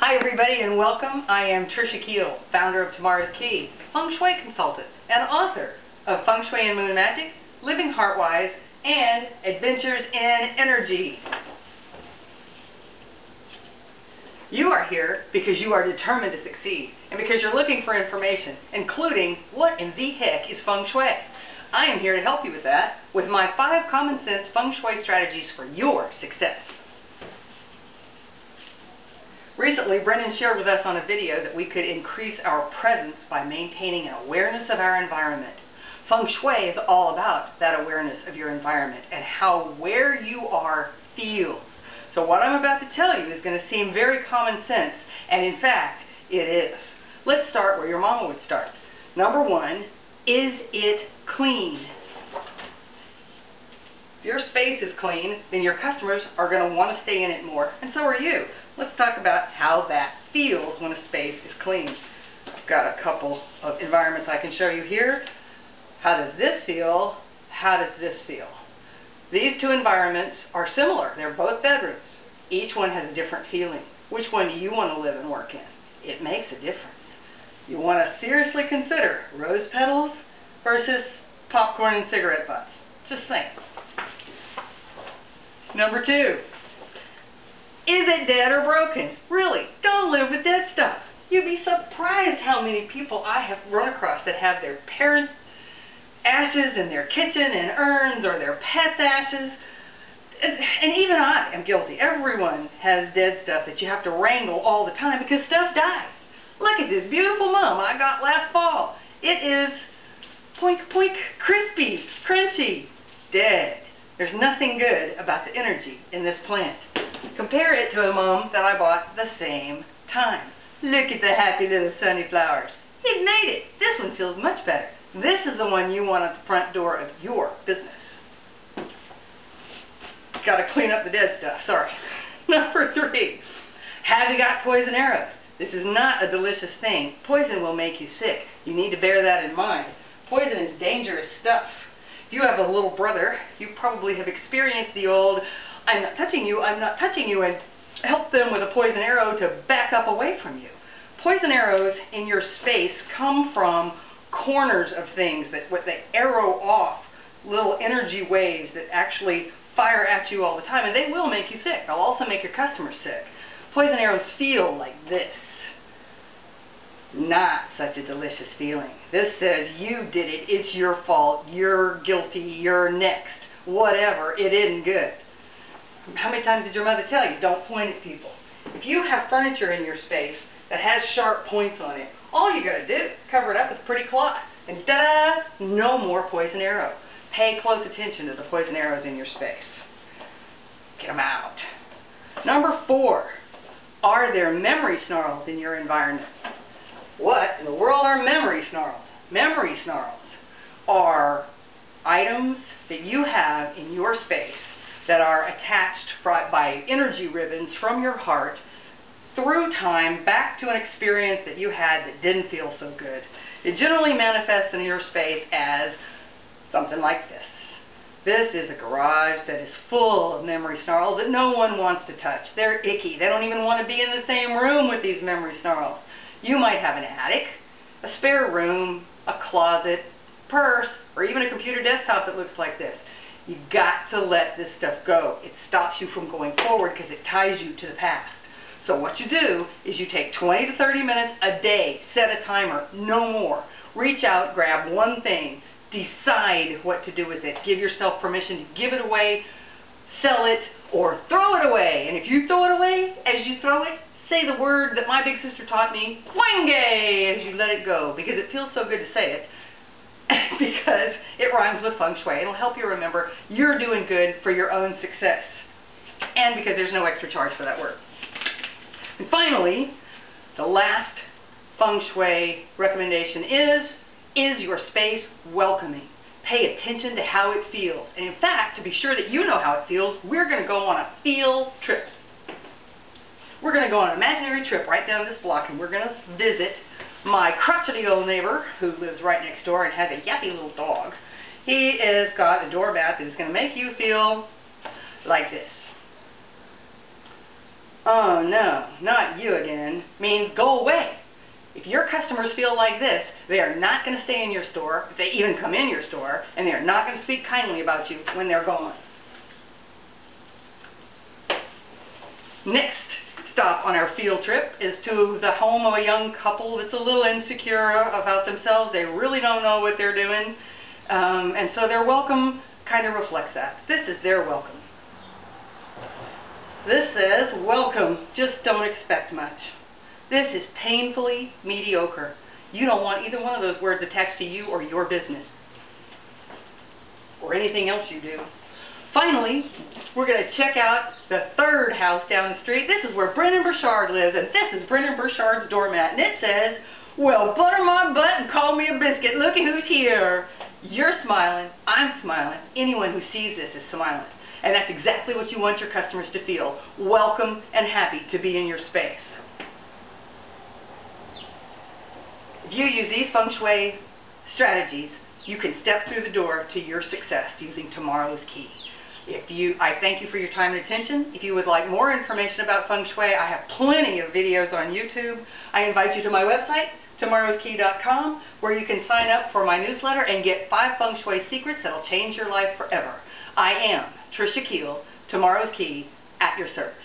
Hi everybody and welcome. I am Trisha Keel, founder of Tomorrow's Key, Feng Shui consultant, and author of Feng Shui and Moon Magic, Living Heartwise, and Adventures in Energy. You are here because you are determined to succeed and because you're looking for information, including what in the heck is Feng Shui. I am here to help you with that with my 5 common sense Feng Shui strategies for your success. Recently, Brendan shared with us on a video that we could increase our presence by maintaining an awareness of our environment. Feng Shui is all about that awareness of your environment and how where you are feels. So what I'm about to tell you is going to seem very common sense, and in fact, it is. Let's start where your mama would start. Number 1, is it clean? If your space is clean, then your customers are going to want to stay in it more, and so are you. Let's talk about how that feels when a space is clean. I've got a couple of environments I can show you here. How does this feel? How does this feel? These 2 environments are similar. They're both bedrooms. Each one has a different feeling. Which one do you want to live and work in? It makes a difference. You want to seriously consider rose petals versus popcorn and cigarette butts. Just think. Number 2. Is it dead or broken? Really, don't live with dead stuff. You'd be surprised how many people I have run across that have their parents' ashes in their kitchen and urns, or their pets' ashes. And even I am guilty. Everyone has dead stuff that you have to wrangle all the time because stuff dies. Look at this beautiful mum I got last fall. It is poink poink, crispy, crunchy, dead. There's nothing good about the energy in this plant. Compare it to a mum that I bought the same time. Look at the happy little sunny flowers. It made it. This one feels much better. This is the one you want at the front door of your business. Got to clean up the dead stuff, sorry. Number 3, have you got poison arrows? This is not a delicious thing. Poison will make you sick. You need to bear that in mind. Poison is dangerous stuff. If you have a little brother, you probably have experienced the old, I'm not touching you, and help them with a poison arrow to back up away from you. Poison arrows in your space come from corners of things that they arrow off little energy waves that actually fire at you all the time, and they will make you sick. They'll also make your customers sick. Poison arrows feel like this. Not such a delicious feeling. This says you did it, it's your fault, you're guilty, you're next, whatever, it isn't good. How many times did your mother tell you, don't point at people? If you have furniture in your space that has sharp points on it, all you got to do is cover it up with a pretty cloth, and ta-da, no more poison arrow. Pay close attention to the poison arrows in your space. Get them out. Number 4, are there memory snarls in your environment? What in the world are memory snarls? Memory snarls are items that you have in your space that are attached by energy ribbons from your heart through time back to an experience that you had that didn't feel so good. It generally manifests in your space as something like this. This is a garage that is full of memory snarls that no one wants to touch. They're icky. They don't even want to be in the same room with these memory snarls. You might have an attic, a spare room, a closet, purse, or even a computer desktop that looks like this. You got to let this stuff go. It stops you from going forward because it ties you to the past. So what you do is you take 20 to 30 minutes a day, set a timer, no more. Reach out, grab one thing, decide what to do with it. Give yourself permission to give it away, sell it, or throw it away. And if you throw it away, as you throw it, say the word that my big sister taught me, Wenge, as you let it go, because it feels so good to say it. Because it rhymes with Feng Shui. It'll help you remember you're doing good for your own success. And because there's no extra charge for that word. And finally, the last Feng Shui recommendation is your space welcoming? Pay attention to how it feels. And in fact, to be sure that you know how it feels, we're going to go on a feel trip. We're going to go on an imaginary trip right down this block, and we're going to visit my crotchety old neighbor who lives right next door and has a yappy little dog. He has got a doormat that is going to make you feel like this. Oh no, not you again, means go away. If your customers feel like this, they are not going to stay in your store, if they even come in your store, and they are not going to speak kindly about you when they're gone. Next stop on our field trip is to the home of a young couple that's a little insecure about themselves. They really don't know what they're doing, and so their welcome kind of reflects that. This is their welcome. This says, welcome, just don't expect much. This is painfully mediocre. You don't want either one of those words attached to you or your business, or anything else you do. Finally, we're going to check out the third house down the street. This is where Brennan Burchard lives, and this is Brennan Burchard's doormat. And it says, well, butter my butt and call me a biscuit. Look at who's here. You're smiling. I'm smiling. Anyone who sees this is smiling. And that's exactly what you want your customers to feel. Welcome and happy to be in your space. If you use these Feng Shui strategies, you can step through the door to your success using tomorrow's key. I thank you for your time and attention. If you would like more information about Feng Shui, I have plenty of videos on YouTube. I invite you to my website, tomorrowskey.com, where you can sign up for my newsletter and get 5 Feng Shui secrets that will change your life forever. I am Trisha Keel, Tomorrow's Key, at your service.